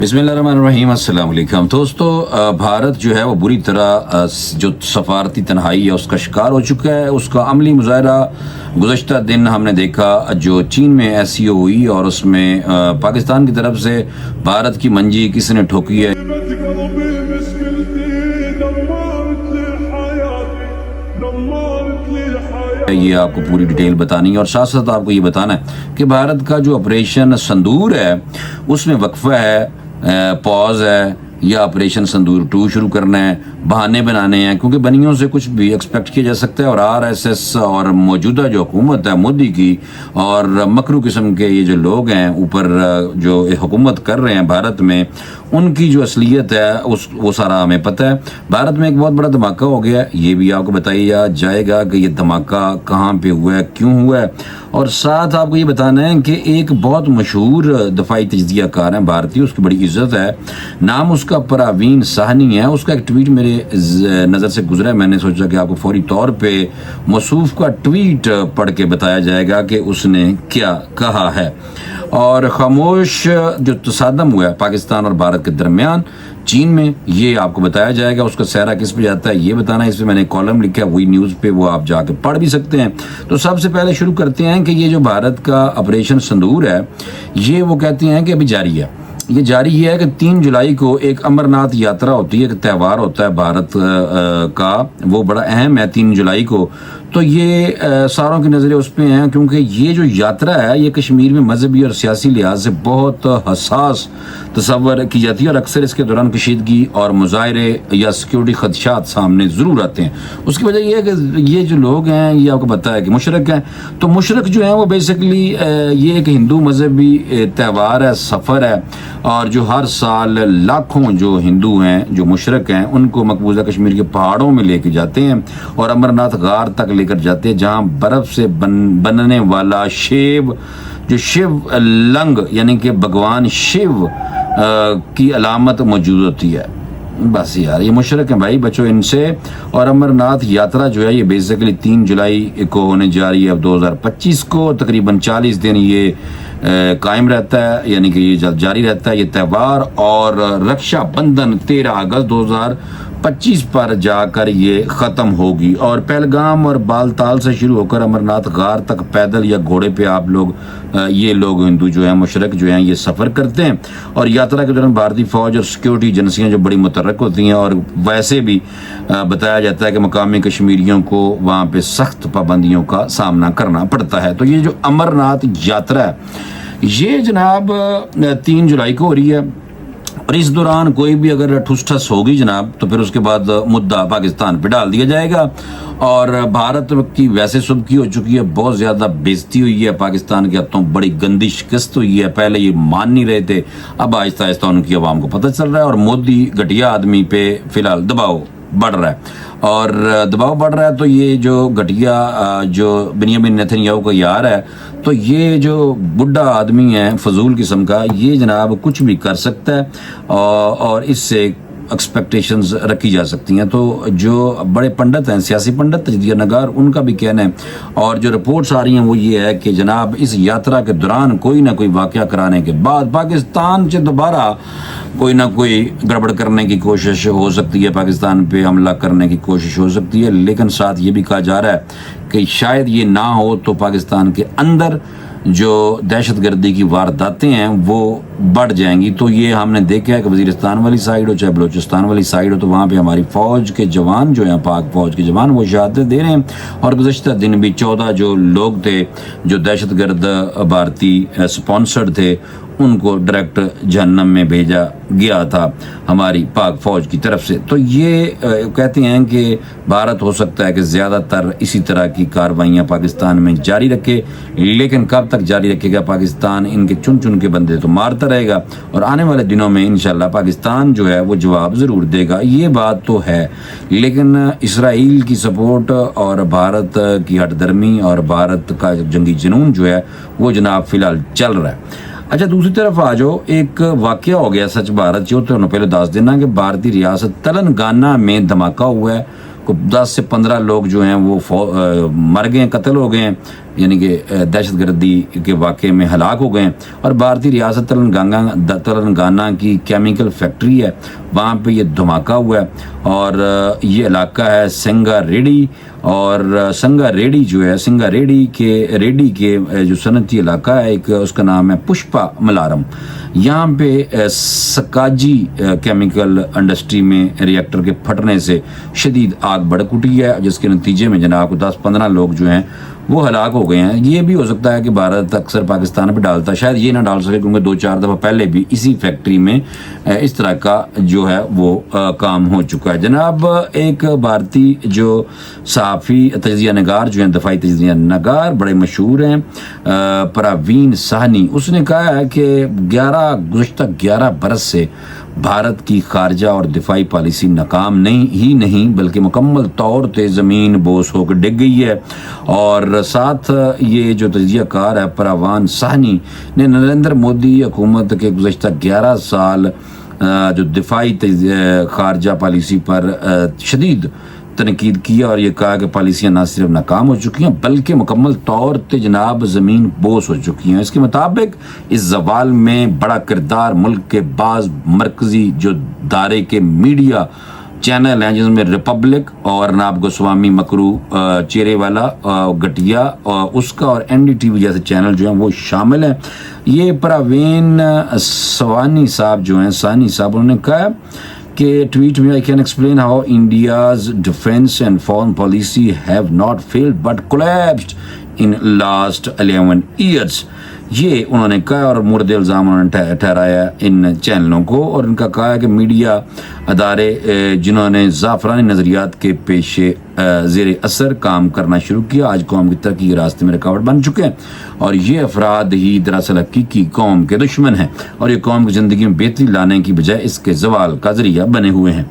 बिस्मिल्लाहिर्रहमानिर्रहीम, अस्सलाम वालेकुम दोस्तों। भारत जो है वो बुरी तरह जो सफारती तन्हाई है उसका शिकार हो चुका है। उसका अमली मुजाहरा गुज़श्ता दिन हमने देखा जो चीन में SCO हुई और उसमें पाकिस्तान की तरफ से भारत की मंजी किसने ठोकी है। ये आपको पूरी डिटेल बतानी है और साथ साथ आपको ये बताना है कि भारत का जो ऑपरेशन संदूर है उसमें वक्फा है, पॉज है या ऑपरेशन संदूर 2 शुरू करना है, बहाने बनाने हैं क्योंकि बनियों से कुछ भी एक्सपेक्ट किया जा सकता है। और RSS और मौजूदा जो हुकूमत है मोदी की और मकरू किस्म के ये जो लोग हैं ऊपर जो हुकूमत कर रहे हैं भारत में, उनकी जो असलियत है वो सारा हमें पता है। भारत में एक बहुत बड़ा धमाका हो गया, ये भी आपको बताया जाएगा कि ये धमाका कहाँ पे हुआ है, क्यों हुआ है। और साथ आपको ये बताना है कि एक बहुत मशहूर दफाई तजज़िया कार है भारतीय, उसकी बड़ी इज्जत है, नाम उसका परवीन साहनी है। उसका एक ट्वीट मेरे नज़र से गुजरा है, मैंने सोचा कि आपको फौरी तौर पे मौसूफ का ट्वीट पढ़ के बताया जाएगा कि उसने क्या कहा है। और खामोश जो तसादम हुआ है पाकिस्तान और भारत के दरमियान चीन में, ये आपको बताया जाएगा। उसका सहरा किस पे जाता है ये बताना है। इस पे मैंने कॉलम लिखा है वही न्यूज़ पे, वो आप जाके पढ़ भी सकते हैं। तो सबसे पहले शुरू करते हैं कि ये जो भारत का ऑपरेशन संदूर है ये वो कहते हैं कि अभी जारी है। ये जारी है कि 3 जुलाई को एक अमरनाथ यात्रा होती है, एक त्यौहार होता है भारत का, वो बड़ा अहम है 3 जुलाई को। तो ये सारों की नज़रें उस पर हैं क्योंकि ये जो यात्रा है ये कश्मीर में मजहबी और सियासी लिहाज से बहुत हसास तस्वर की जाती है और अक्सर इसके दौरान कशीदगी और मुजाहरे या सिक्योरिटी खदशात सामने ज़रूर आते हैं। उसकी वजह यह है कि ये जो लोग हैं ये आपको पता है कि मुशरक हैं। तो मुशरक जो हैं वो बेसिकली ये एक हिंदू मजहबी त्यौहार है, सफ़र है, और जो हर साल लाखों जो हिंदू हैं जो मुशरक हैं उनको मकबूजा कश्मीर के पहाड़ों में लेके जाते हैं और अमरनाथ गार तक लेकर जाते हैं जहां बर्फ से बनने वाला शिव जो शिव लंग यानी कि भगवान शिव की अलामत मौजूद होती है। बस यार ये मुशरक हैं भाई, बचो इनसे। और अमरनाथ यात्रा जो है ये बेसिकली 3 जुलाई को होने जा रही है अब 2025 को। तकरीबन 40 दिन ये कायम रहता है, यानी कि ये जारी रहता है ये त्यौहार। और रक्षाबंधन 13 अगस्त 2025 पर जाकर ये ख़त्म होगी। और पहलगाम और बालताल से शुरू होकर अमरनाथ गार तक पैदल या घोड़े पे आप लोग ये लोग हिंदू जो हैं मुशरक जो हैं ये सफ़र करते हैं। और यात्रा के दौरान भारतीय फ़ौज और सिक्योरिटी एजेंसियाँ जो बड़ी मुतहर्रिक होती हैं और वैसे भी बताया जाता है कि मकामी कश्मीरियों को वहाँ पे सख्त पाबंदियों का सामना करना पड़ता है। तो ये जो अमरनाथ यात्रा है ये जनाब 3 जुलाई को हो रही है और इस दौरान कोई भी अगर ठुस ठस होगी जनाब तो फिर उसके बाद मुद्दा पाकिस्तान पे डाल दिया जाएगा। और भारत की वैसे सुबकी हो चुकी है, बहुत ज़्यादा बेइज्जती हुई है, पाकिस्तान के हाथों बड़ी गंदी शिकस्त हुई है। पहले ये मान नहीं रहे थे, अब आहिस्ता आहिस्ता उनकी आवाम को पता चल रहा है और मोदी घटिया आदमी पे फिलहाल दबाव बढ़ रहा है। और दबाव बढ़ रहा है तो ये जो घटिया जो बिन्यामिन नेतन्याहू का यार है, तो ये जो बुढ़ा आदमी है फजूल किस्म का, ये जनाब कुछ भी कर सकता है और इससे एक्सपेक्टेशंस रखी जा सकती हैं। तो जो बड़े पंडित हैं, सियासी पंडित, तजज़िया नगार, उनका भी कहना है और जो रिपोर्ट्स आ रही हैं वो ये है कि जनाब इस यात्रा के दौरान कोई ना कोई वाक़या कराने के बाद पाकिस्तान से दोबारा कोई ना कोई गड़बड़ करने की कोशिश हो सकती है, पाकिस्तान पे हमला करने की कोशिश हो सकती है। लेकिन साथ ये भी कहा जा रहा है कि शायद ये ना हो तो पाकिस्तान के अंदर जो दहशतगर्दी की वारदातें हैं वो बढ़ जाएंगी। तो ये हमने देखा है कि वज़ीरिस्तान वाली साइड हो चाहे बलूचिस्तान वाली साइड हो, तो वहाँ पे हमारी फ़ौज के जवान जो हैं, पाक फ़ौज के जवान, वो शहादत दे रहे हैं। और गुज़श्ता दिन भी 14 जो लोग थे जो दहशतगर्द भारतीय स्पॉन्सर्ड थे उनको डायरेक्ट जहन्नम में भेजा गया था हमारी पाक फ़ौज की तरफ से। तो ये कहते हैं कि भारत हो सकता है कि ज़्यादातर इसी तरह की कार्रवाइयाँ पाकिस्तान में जारी रखे, लेकिन कब तक जारी रखेगा पाकिस्तान, इनके चुन चुन के बंदे तो मारता रहेगा और आने वाले दिनों में इंशाल्लाह पाकिस्तान जो है वो जवाब ज़रूर देगा, ये बात तो है। लेकिन इसराइल की सपोर्ट और भारत की हटदर्मी और भारत का जंगी जुनून जो है वो जनाब फ़िलहाल चल रहा है। अच्छा दूसरी तरफ आ जाओ, एक वाक़या हो गया सच भारत जो, तो पहले दस देना कि भारतीय रियासत तेलंगाना में धमाका हुआ है। को 10 से 15 लोग जो हैं वो मर गए, कत्ल हो गए हैं। यानी कि दहशत गर्दी के वाक़े में हलाक हो गए हैं। और भारतीय रियासत तेलंगाना की केमिकल फैक्ट्री है, वहाँ पे ये धमाका हुआ है। और ये इलाका है संगारेड्डी, और संगारेड्डी जो है, संगारेड्डी के जो सनती इलाका है एक, उसका नाम है पुष्पा मलारम। यहाँ पे सकाजी केमिकल इंडस्ट्री में रिएक्टर के फटने से शदीद आग भड़क उठी है, जिसके नतीजे में जनाब 10-15 लोग जो हैं वो हलाक हो गए हैं। ये भी हो सकता है कि भारत अक्सर पाकिस्तान पे डालता, शायद ये ना डाल सके, क्योंकि 2-4 दफ़ा पहले भी इसी फैक्ट्री में इस तरह का जो है वो काम हो चुका है। जनाब एक भारतीय जो सहाफ़ी तजिया नगार जो हैं, दफाई तजिया नगार बड़े मशहूर हैं, परवीन साहनी, उसने कहा है कि गुज़श्ता 11 बरस से भारत की खारजा और दिफाई पॉलिसी नाकाम नहीं बल्कि मुकम्मल तौर पे ज़मीन बोस होकर डिग गई है। और साथ ये जो तजिया कार है परवान साहनी ने नरेंद्र मोदी हुकूमत के गुज़श्ता 11 साल जो दिफाई खारजा पॉलिसी पर शदीद तनकीद किया और ये कहा कि पॉलिसियाँ ना सिर्फ नाकाम हो चुकी हैं बल्कि मुकम्मल तौर पे जनाब ज़मीन बोस हो चुकी हैं। इसके मुताबिक इस जवाल में बड़ा किरदार मुल्क के बाज़ मरकज़ी जो दायरे के मीडिया चैनल हैं, जिसमें रिपब्लिक और नाब गोस्वामी मकरू चेहरे वाला गटिया उसका और NDTV जैसे चैनल जो हैं वो शामिल हैं। ये परवीन साहनी साहब जो हैं, साहनी साहब, उन्होंने कहा कि ट्वीट में, I can explain how India's defence and foreign policy have not failed but collapsed in last 11 years. ये उन्होंने कहा और मुर्द इल्ज़ाम उन्होंने ठहराया इन चैनलों को, और इनका कहा है कि मीडिया अदारे जिन्होंने ज़ाफ़रानी नज़रियात के पेशे ज़ेर असर काम करना शुरू किया, आज कौम की तरक्की के रास्ते में रुकावट बन चुके हैं। और ये अफराद ही दरअसल हकीकी कौम के दुश्मन हैं और ये कौम की ज़िंदगी में बेहतरी लाने की बजाय इसके जवाल का ज़रिया बने हुए हैं।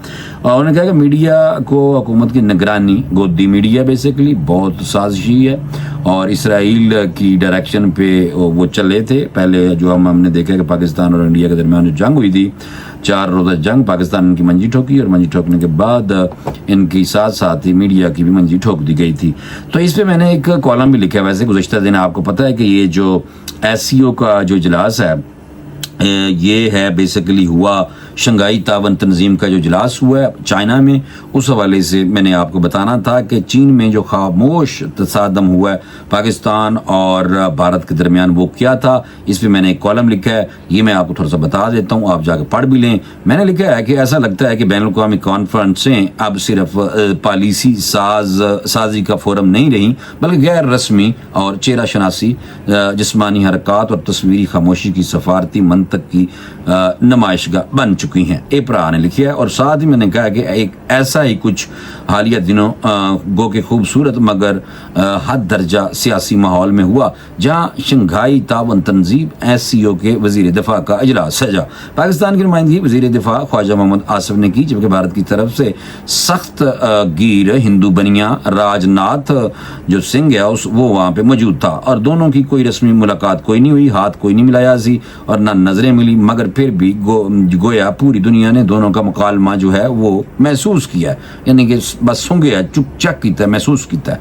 और उन्होंने कहा कि मीडिया को हुकूमत की निगरानी, गोदी मीडिया बेसिकली बहुत साजिशी है और इसराइल की डायरेक्शन पे वो चले थे। पहले जो हमने देखा कि पाकिस्तान और इंडिया के दरमियान जो जंग हुई थी, 4 रोज़ा जंग, पाकिस्तान इनकी मंजी ठोकी और मंजी ठोकने के बाद इनकी साथ साथ ही मीडिया की भी मंजी ठोक दी गई थी। तो इस पे मैंने एक कॉलम भी लिखा है। वैसे गुज़श्ता दिन आपको पता है कि ये जो SCO का जो इजलास है ये है बेसिकली हुआ शंघाई तावन तंजीम का जो इजलास हुआ है चाइना में, उस हवाले से मैंने आपको बताना था कि चीन में जो खामोश तसादम हुआ है पाकिस्तान और भारत के दरमियान वो क्या था, इस पर मैंने एक कॉलम लिखा है। ये मैं आपको थोड़ा सा बता देता हूँ, आप जाकर पढ़ भी लें। मैंने लिखा है कि ऐसा लगता है कि बैनुल-अक़वामी कॉन्फ्रेंसें अब सिर्फ पॉलिसी साजी का फोरम नहीं रही बल्कि गैर रस्मी और चेहरा शनासी, जिस्मानी हरकत और तस्वीरी खामोशी की सफारती मंतक की नुमाइशगाह बन चुकी हैं, एपरा ने लिखी है। और साथ ही मैंने कहा कि एक ऐसा ही कुछ हालिया दिनों गो के खूबसूरत मगर हद दर्जा सियासी माहौल में हुआ, जहाँ शंघाई तावन तंजीम SCO के वजीर दिफा का इजलास सजा। पाकिस्तान की नुमाइंदगी वजीर दिफा ख्वाजा मोहम्मद आसिफ ने की, जबकि भारत की तरफ से सख्त गिर हिंदू बनिया राजनाथ जो सिंह है वो वहाँ पे मौजूद था और दोनों की कोई रस्मी मुलाकात कोई नहीं हुई, हाथ कोई नहीं मिलाया सी और ना नजरें मिली, मगर फिर भी गोया पूरी दुनिया ने दोनों का मुकालमा जो है वो महसूस किया, यानी कि बस सुन गया, चुप चक किया, महसूस किया।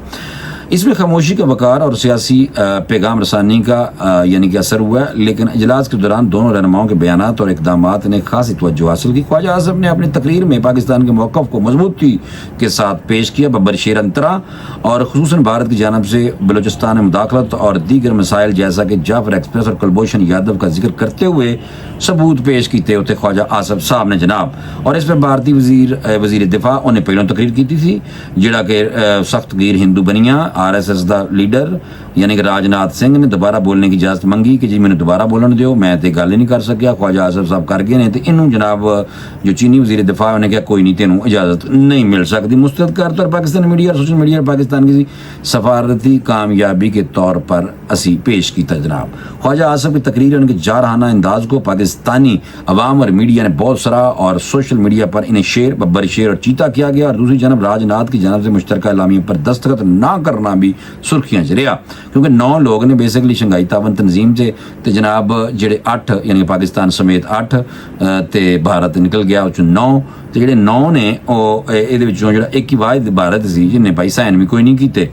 इसमें खामोशी का वकार और सियासी पैगाम रसानी का यानी कि असर हुआ है, लेकिन इजलास के दौरान दोनों रहनुमाओं के बयानात और इक़दामात ने खासी तवज्जो हासिल की। ख्वाजा आसिफ ने अपनी तकरीर में पाकिस्तान के मौक़िफ़ को मजबूती के साथ पेश किया, बब्बर शेर अंतरा और खुसूसन भारत की जानब से बलूचिस्तान में मुदाखलत और दीगर मसाइल जैसा कि जाफर एक्सप्रेस और कुलभूषण यादव का जिक्र करते हुए सबूत पेश किए होते ख्वाजा आसिफ साहब ने जनाब। और इस पर भारतीय वजीर दिफा उन्हें पहलों तकरीर की थी, जिड़ा के सख्त गिर हिंदू बनिया RSS का लीडर यानी कि राजनाथ सिंह ने दोबारा बोलने की इजाजत मंगी कि जी मैंने दोबारा बोलन दो, मैं तो गल ही नहीं कर सकिया, ख्वाजा आसिफ साहब कर गए ने, तो इनू जनाब जो चीनी वजीर दिफा उन्हें कहा कोई नहीं, तेनों इजाजत नहीं मिल सकती। मुस्तरद कर तौर पाकिस्तान मीडिया और सोशल मीडिया पाकिस्तान की सफारती कामयाबी के तौर पर असी पेश किया जनाब। ख्वाजा आसिफ की तकरीर उनके जारहाना अंदाज को पाकिस्तानी अवाम और मीडिया ने बहुत सराहा और सोशल मीडिया पर इन्हें शेर, बब्बर शेर और चीता किया गया। और दूसरी जानब राजनाथ की जानब से मुश्तरका एलामिया पर दस्तखत ना करना भी सुर्खियां च रहा, क्योंकि 9 लोग ने बेसिकली शंघाई तावन तंजीम से ते जनाब जेडे 8 यानी पाकिस्तान समेत 8 ते भारत निकल गया उस 9 ਤੇ ਜਿਹੜੇ 9 ਨੇ ਉਹ ਇਹਦੇ ਵਿੱਚੋਂ ਜਿਹੜਾ ਇੱਕ ਹੀ ਵਾਹਿਦ ਭਾਰਤ ਸੀ ਜਿਹਨੇ ਭਾਈ ਸਾਈਨ ਵੀ ਕੋਈ ਨਹੀਂ ਕੀਤੇ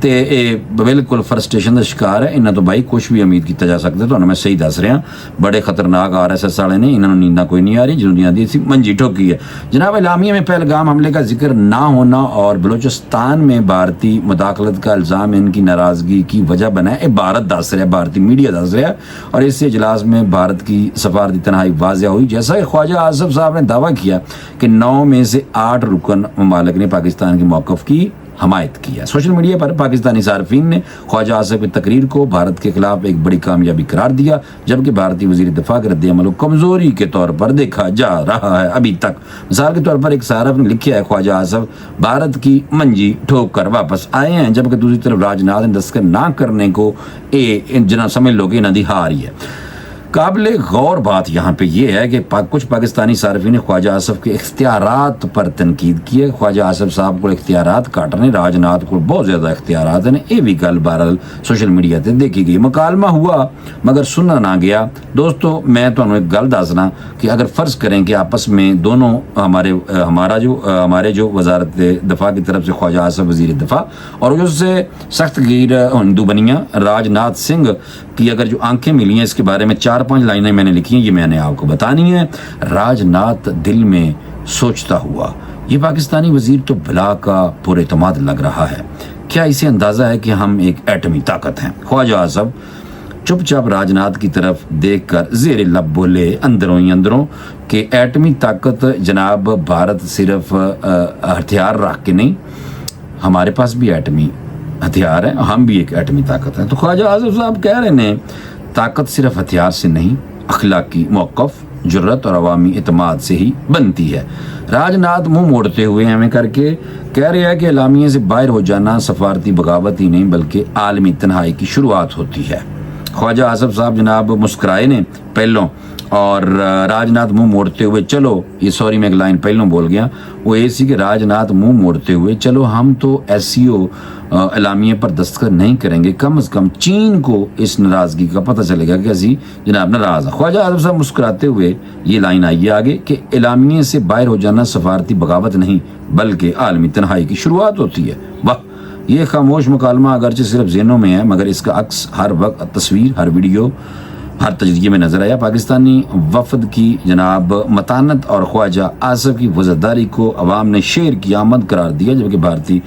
ਤੇ ਇਹ ਬਿਲਕੁਲ ਫਰਸਟ੍ਰੇਸ਼ਨ ਦਾ ਸ਼ਿਕਾਰ ਹੈ। ਇਹਨਾਂ ਤੋਂ ਬਾਈ ਕੁਝ ਵੀ ਉਮੀਦ ਕੀਤਾ ਜਾ ਸਕਦਾ। ਤੁਹਾਨੂੰ ਮੈਂ ਸਹੀ ਦੱਸ ਰਿਹਾ, ਬੜੇ ਖਤरनाक RSS वाले ने, इन्होंने नींदा कोई नहीं आ रही, जिन्होंने आती थी मंजी ठोकी है। जनाब इलामिया में पहलगाम हमले का जिक्र ना होना और बलूचिस्तान में भारतीय मुदाखलत का इल्ज़ाम इनकी नाराज़गी की वजह बना है। भारत दस रहा है, भारतीय मीडिया दस रहा है और इस इजलास में भारत की सफारती तनहाई वाज़ह हुई। जैसा कि ख्वाजा आसिफ साहब ने दावा किया कि 9 में से 8 रुकन ममालिक ने पाकिस्तान के मौक़िफ़ की हमायत की है। सोशल मीडिया पर पाकिस्तानी सार्फिन ने ख्वाजा आसिफ की तकरीर को भारत के खिलाफ एक बड़ी कामयाबी करार दिया, जबकि भारतीय वज़ीर दिफा के रद्द-ए-अमल को कमज़ोरी के तौर पर देखा जा रहा है अभी तक। मिसाल के तौर पर एक सारफ ने लिखा है, ख्वाजा आसिफ भारत की मंजी ठोक कर वापस आए हैं, जबकि दूसरी तरफ राजनाथ ने दस्तखत ना करने को जना समझ लो कि इन्हों की हार ही है। काबिल गौर बात यहाँ पे ये है कि कुछ पाकिस्तानी सार्फिन ने ख्वाजा आसिफ के इख्तियारात पर तनकीद की है। ख्वाजा आसिफ साहब को इख्तियारात घट ने, राजनाथ को बहुत ज़्यादा इख्तियारात ने। ये भी गल बहरहाल सोशल मीडिया पर देखी गई। मुकालमा हुआ मगर सुना ना गया। दोस्तों मैं तुम्हें एक गल दसना कि अगर फ़र्ज़ करें कि आपस में दोनों हमारे जो वजारत दफ़ा की तरफ से ख्वाजा आसिफ वज़ीर दफ़ा और उससे सख्त गिर हिंदू बनिया राजनाथ सिंह की अगर जो आंखें मिली हैं, इसके बारे में 4-5 लाइनें मैंने लिखी हैं, ये मैंने आपको बतानी है। राजनाथ दिल में सोचता हुआ, ये पाकिस्तानी वज़ीर तो भला का पुरएतमाद लग रहा है, क्या इसे अंदाज़ा है कि हम एक एटमी ताकत हैं। ख्वाजा आसिफ चुपचाप राजनाथ की तरफ देखकर ज़ेर लब बोले अंदरों ही अंदरों कि एटमी ताकत जनाब भारत सिर्फ हथियार रख के नहीं, हमारे पास भी एटमी हथियार है, हम भी एक एटमी ताकत है। तो ख्वाजा आसिफ साहब कह रहे हैं ताकत सिर्फ हथियार से नहीं, अखलाकी मौक़िफ़, जुर्रत और अवामी इत्माद से ही बनती है। राजनाथ मुंह मोड़ते हुए हमें करके कह रहे हैं कि इलामिया से बाहर हो जाना सफारती बगावत ही नहीं बल्कि आलमी तन्हाई की शुरुआत होती है। ख्वाजा आसिफ साहब जनाब मुस्कुराए ने पहलों और राजनाथ मुंह मोड़ते हुए चलो, ये सॉरी मैं एक लाइन पहलों बोल गया, वो ये सी कि राजनाथ मुंह मोड़ते हुए चलो हम तो SCO एलामिया पर दस्तखत नहीं करेंगे, कम से कम चीन को इस नाराज़गी का पता चलेगा कि असी जनाब नाराज़ हैं। ख्वाजा आसिफ साहब मुस्कुराते हुए ये लाइन आई है आगे कि एलामिया से बाहर हो जाना सफारती बगावत नहीं बल्कि आलमी तन्हाई की शुरुआत होती है। वाह, ये खामोश मुकालमा अगरचे सिर्फ ज़हनों में है मगर इसका अक्स हर वक्त तस्वीर, हर वीडियो, हर तजरिए में नजर आया। पाकिस्तानी वफद की जनाब मतानत और ख्वाजा आसिफ की वज़ादारी को अवाम ने शेर की आमद करार दिया, जबकि भारतीय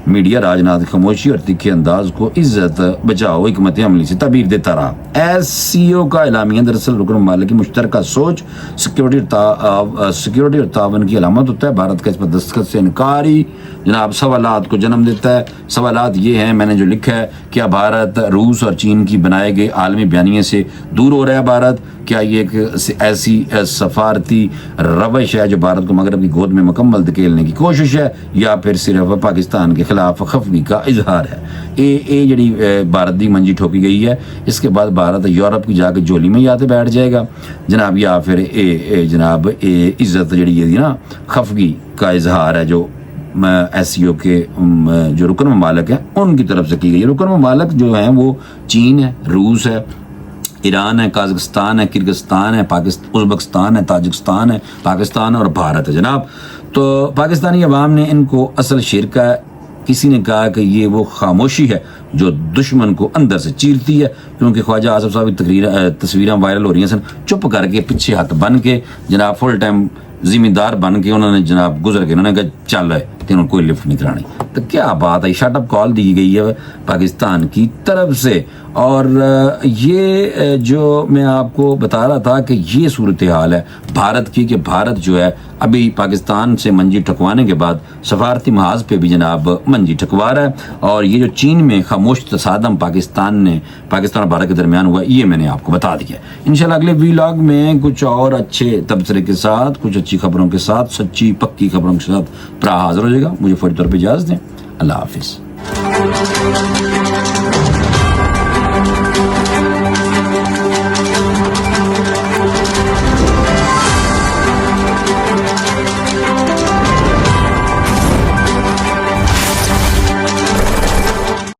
मीडिया राजनाथ की खामोशी और तीखे अंदाज को इज्जत बचाओ हिकमत अमली से तबीर देता रहा। SCO का एलामिया दरअसल रुकन ममालिक की मुश्तरका सोच, सिक्योरिटी और तावन की अलामत होता है। भारत का इस पर दस्तखत से इनकारी जनाब सवालात को जन्म देता है। सवालात ये हैं, मैंने जो लिखा है, क्या भारत रूस और चीन की बनाए गए आलमी बयानिए से दूर हो रहा है भारत? क्या ये एक ऐसी सफारती रवश है जो भारत को मगरब की गोद में मुकम्मल धकेलने की कोशिश है, या फिर सिर्फ पाकिस्तान के खिलाफ खफगी का इजहार है? ये जड़ी भारत की मंजी ठोकी गई है, इसके बाद भारत यूरोप की जाके झोली में आते बैठ जाएगा जनाब, या फिर जनाब इज्जत जड़ी है ना खफगी का इजहार है जो SCO के जो रुकन ममालिक हैं उनकी तरफ से की गई है। रुकन ममालिक जो हैं वो चीन है, रूस है, ईरान है, काज़ाकिस्तान है, किर्गिस्तान है, उज़्बेकिस्तान है, ताजिकिस्तान है, पाकिस्तान और भारत है जनाब। तो पाकिस्तानी अवाम ने इनको असल शिरका है। किसी ने कहा कि ये वो खामोशी है जो दुश्मन को अंदर से चीरती है, क्योंकि ख्वाजा आसिफ साहब की तस्वीरें वायरल हो रही हैं सन, चुप करके पीछे हाथ बन के जनाब फुल टाइम जिम्मेदार बन के उन्होंने जनाब गुजर के उन्होंने कहा चल रहे तेनों कोई लिफ्ट नहीं करानी। तो क्या बात है, शट अप कॉल दी गई है पाकिस्तान की तरफ से। और ये जो मैं आपको बता रहा था कि ये सूरत हाल है भारत की, कि भारत जो है अभी पाकिस्तान से मंजी ठकवाने के बाद सफारती महाज पे भी जनाब मंजी ठकवा रहा है। और ये जो चीन में खामोश तसादम पाकिस्तान और भारत के दरमियान हुआ, ये मैंने आपको बता दिया। इंशाल्लाह अगले व्लॉग में कुछ और अच्छे तबसरे के साथ, कुछ अच्छी खबरों के साथ, सच्ची पक्की खबरों के साथ हाजिर हो जाएगा। मुझे फौरी तौर पर इजाज़त दें। अल्लाह हाफिज़।